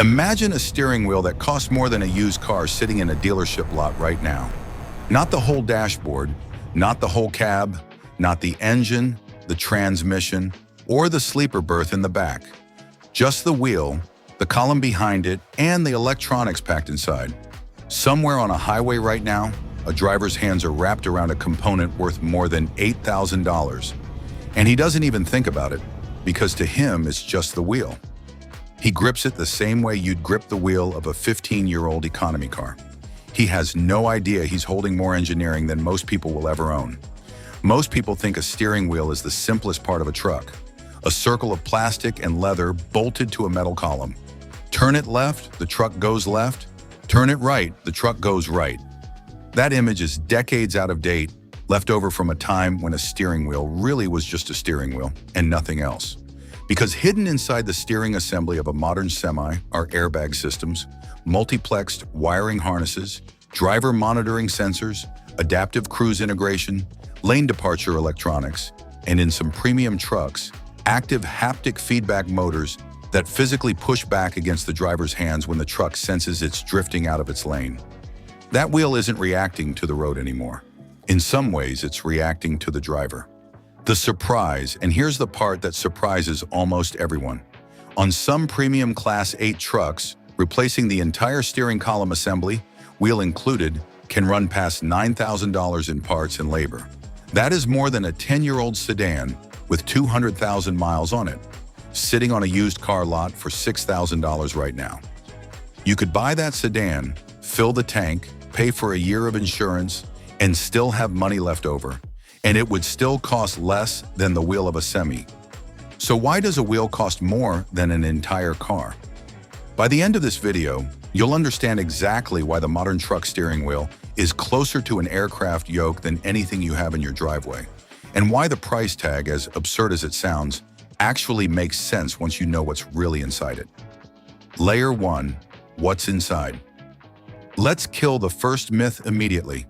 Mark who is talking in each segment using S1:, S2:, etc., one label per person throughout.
S1: Imagine a steering wheel that costs more than a used car sitting in a dealership lot right now. Not the whole dashboard, not the whole cab, not the engine, the transmission, or the sleeper berth in the back. Just the wheel, the column behind it, and the electronics packed inside. Somewhere on a highway right now, a driver's hands are wrapped around a component worth more than $8,000. And he doesn't even think about it, because to him it's just the wheel. He grips it the same way you'd grip the wheel of a 15-year-old economy car. He has no idea he's holding more engineering than most people will ever own. Most people think a steering wheel is the simplest part of a truck. A circle of plastic and leather bolted to a metal column. Turn it left, the truck goes left. Turn it right, the truck goes right. That image is decades out of date, left over from a time when a steering wheel really was just a steering wheel and nothing else. Because hidden inside the steering assembly of a modern semi are airbag systems, multiplexed wiring harnesses, driver monitoring sensors, adaptive cruise integration, lane departure electronics, and in some premium trucks, active haptic feedback motors that physically push back against the driver's hands when the truck senses it's drifting out of its lane. That wheel isn't reacting to the road anymore. In some ways, it's reacting to the driver. The surprise, and here's the part that surprises almost everyone. On some premium Class 8 trucks, replacing the entire steering column assembly, wheel included, can run past $9,000 in parts and labor. That is more than a 10-year-old sedan with 200,000 miles on it, sitting on a used car lot for $6,000 right now. You could buy that sedan, fill the tank, pay for a year of insurance, and still have money left over. And it would still cost less than the wheel of a semi. So why does a wheel cost more than an entire car? By the end of this video, you'll understand exactly why the modern truck steering wheel is closer to an aircraft yoke than anything you have in your driveway, and why the price tag, as absurd as it sounds, actually makes sense once you know what's really inside it. Layer 1. What's inside? Let's kill the first myth immediately.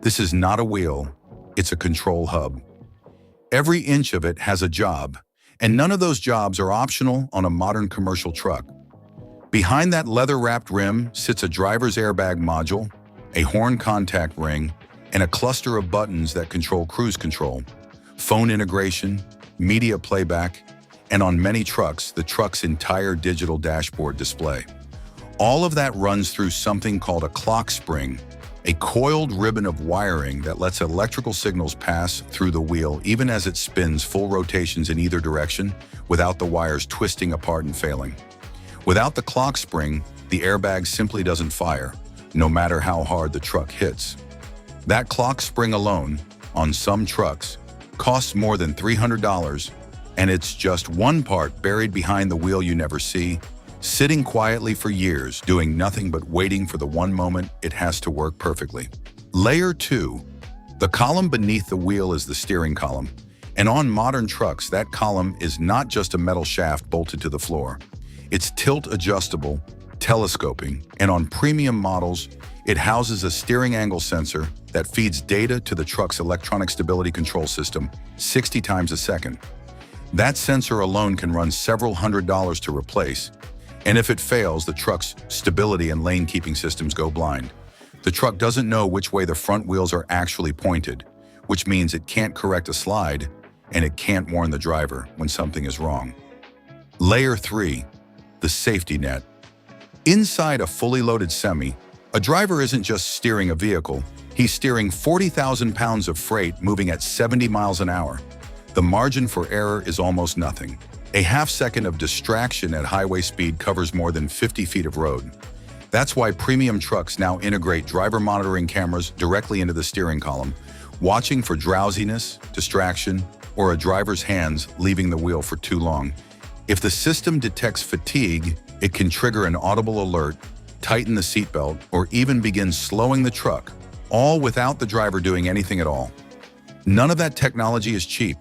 S1: This is not a wheel. It's a control hub. Every inch of it has a job, and none of those jobs are optional on a modern commercial truck. Behind that leather-wrapped rim sits a driver's airbag module, a horn contact ring, and a cluster of buttons that control cruise control, phone integration, media playback, and on many trucks, the truck's entire digital dashboard display. All of that runs through something called a clock spring, a coiled ribbon of wiring that lets electrical signals pass through the wheel even as it spins full rotations in either direction without the wires twisting apart and failing. Without the clock spring, the airbag simply doesn't fire, no matter how hard the truck hits. That clock spring alone, on some trucks, costs more than $300, and it's just one part buried behind the wheel you never see, sitting quietly for years, doing nothing but waiting for the one moment it has to work perfectly. Layer 2. The column beneath the wheel is the steering column, and on modern trucks, that column is not just a metal shaft bolted to the floor. It's tilt-adjustable, telescoping, and on premium models, it houses a steering angle sensor that feeds data to the truck's electronic stability control system 60 times a second. That sensor alone can run several $100s to replace, and if it fails, the truck's stability and lane-keeping systems go blind. The truck doesn't know which way the front wheels are actually pointed, which means it can't correct a slide, and it can't warn the driver when something is wrong. Layer 3. The safety net. Inside a fully loaded semi, a driver isn't just steering a vehicle, he's steering 40,000 pounds of freight moving at 70 miles an hour. The margin for error is almost nothing. A half second of distraction at highway speed covers more than 50 feet of road. That's why premium trucks now integrate driver monitoring cameras directly into the steering column, watching for drowsiness, distraction, or a driver's hands leaving the wheel for too long. If the system detects fatigue, it can trigger an audible alert, tighten the seatbelt, or even begin slowing the truck, all without the driver doing anything at all. None of that technology is cheap,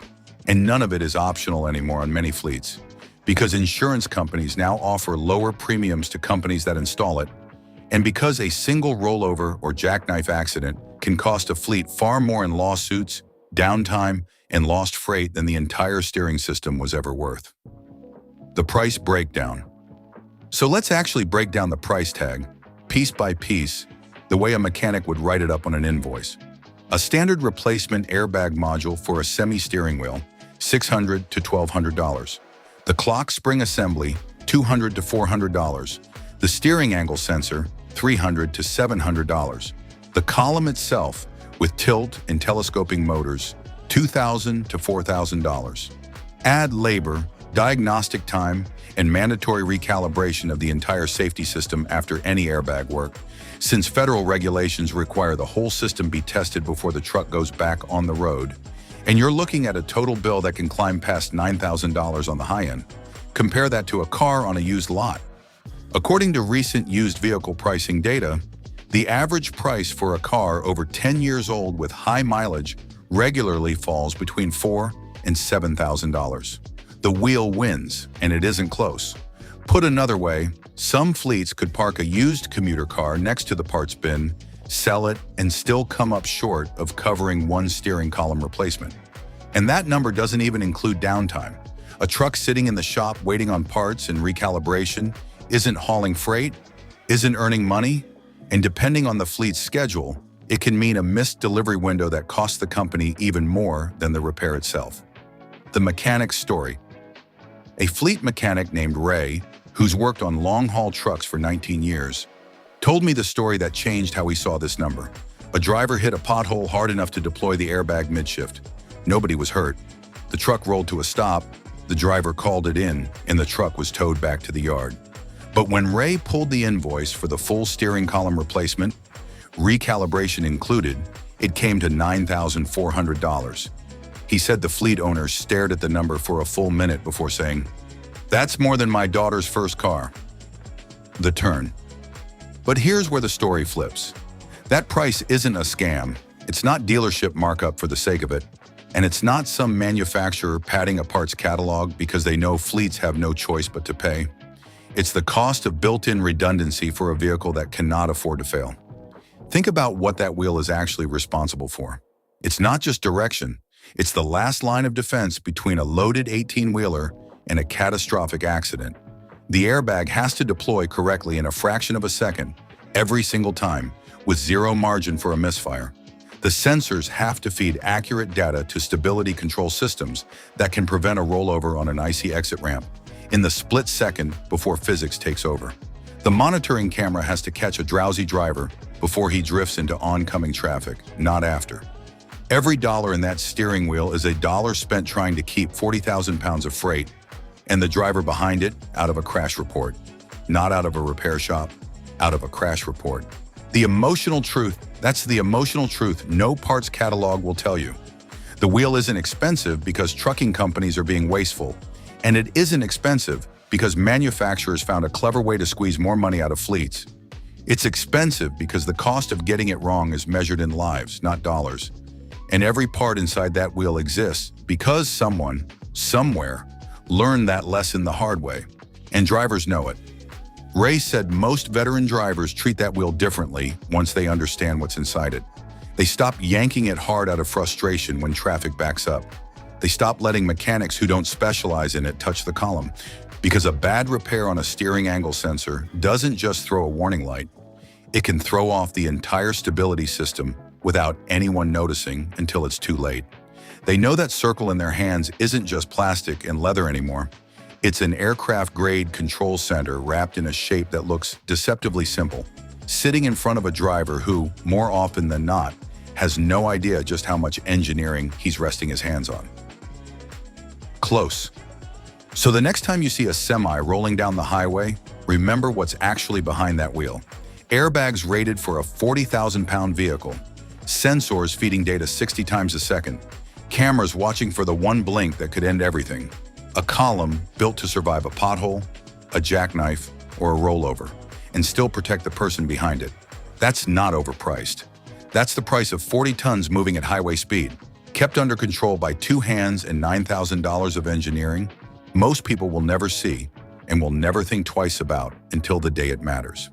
S1: and none of it is optional anymore on many fleets, because insurance companies now offer lower premiums to companies that install it, and because a single rollover or jackknife accident can cost a fleet far more in lawsuits, downtime, and lost freight than the entire steering system was ever worth. The price breakdown. So let's actually break down the price tag, piece by piece, the way a mechanic would write it up on an invoice. A standard replacement airbag module for a semi-steering wheel, $600 to $1,200. The clock spring assembly, $200 to $400. The steering angle sensor, $300 to $700. The column itself, with tilt and telescoping motors, $2,000 to $4,000. Add labor, diagnostic time, and mandatory recalibration of the entire safety system after any airbag work, since federal regulations require the whole system be tested before the truck goes back on the road. And you're looking at a total bill that can climb past $9,000 on the high end. Compare that to a car on a used lot. According to recent used vehicle pricing data, the average price for a car over 10 years old with high mileage regularly falls between $4,000 and $7,000. The wheel wins, and it isn't close. Put another way, some fleets could park a used commuter car next to the parts bin, sell it, and still come up short of covering one steering column replacement. And that number doesn't even include downtime. A truck sitting in the shop waiting on parts and recalibration isn't hauling freight, isn't earning money, and depending on the fleet's schedule, it can mean a missed delivery window that costs the company even more than the repair itself. The mechanic's story. A fleet mechanic named Ray, who's worked on long-haul trucks for 19 years, told me the story that changed how he saw this number. A driver hit a pothole hard enough to deploy the airbag mid-shift. Nobody was hurt. The truck rolled to a stop, the driver called it in, and the truck was towed back to the yard. But when Ray pulled the invoice for the full steering column replacement, recalibration included, it came to $9,400. He said the fleet owner stared at the number for a full minute before saying, "That's more than my daughter's first car." The turn. But here's where the story flips. That price isn't a scam. It's not dealership markup for the sake of it. And it's not some manufacturer padding a parts catalog because they know fleets have no choice but to pay. It's the cost of built-in redundancy for a vehicle that cannot afford to fail. Think about what that wheel is actually responsible for. It's not just direction. It's the last line of defense between a loaded 18-wheeler and a catastrophic accident. The airbag has to deploy correctly in a fraction of a second, every single time, with zero margin for a misfire. The sensors have to feed accurate data to stability control systems that can prevent a rollover on an icy exit ramp in the split second before physics takes over. The monitoring camera has to catch a drowsy driver before he drifts into oncoming traffic, not after. Every dollar in that steering wheel is a dollar spent trying to keep 40,000 pounds of freight, and the driver behind it out of a crash report. Not out of a repair shop, out of a crash report. The emotional truth, that's the emotional truth no parts catalog will tell you. The wheel isn't expensive because trucking companies are being wasteful, and it isn't expensive because manufacturers found a clever way to squeeze more money out of fleets. It's expensive because the cost of getting it wrong is measured in lives, not dollars. And every part inside that wheel exists because someone, somewhere, learned that lesson the hard way. And drivers know it. Ray said most veteran drivers treat that wheel differently once they understand what's inside it. They stop yanking it hard out of frustration when traffic backs up. They stop letting mechanics who don't specialize in it touch the column, because a bad repair on a steering angle sensor doesn't just throw a warning light. It can throw off the entire stability system without anyone noticing until it's too late. They know that circle in their hands isn't just plastic and leather anymore. It's an aircraft-grade control center wrapped in a shape that looks deceptively simple, sitting in front of a driver who, more often than not, has no idea just how much engineering he's resting his hands on. Close. So the next time you see a semi rolling down the highway, remember what's actually behind that wheel. Airbags rated for a 40,000-pound vehicle, sensors feeding data 60 times a second, cameras watching for the one blink that could end everything, a column built to survive a pothole, a jackknife, or a rollover, and still protect the person behind it. That's not overpriced. That's the price of 40 tons moving at highway speed, kept under control by two hands and $9,000 of engineering. Most people will never see and will never think twice about until the day it matters.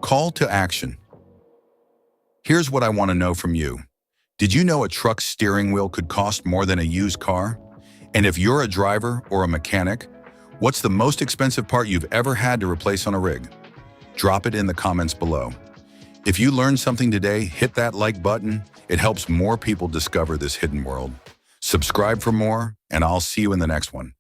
S1: Call to action. Here's what I want to know from you. Did you know a truck's steering wheel could cost more than a used car? And if you're a driver or a mechanic, What's the most expensive part you've ever had to replace on a rig? Drop it in the comments below. If you learned something today, hit that like button. It helps more people discover this hidden world. Subscribe for more, and I'll see you in the next one.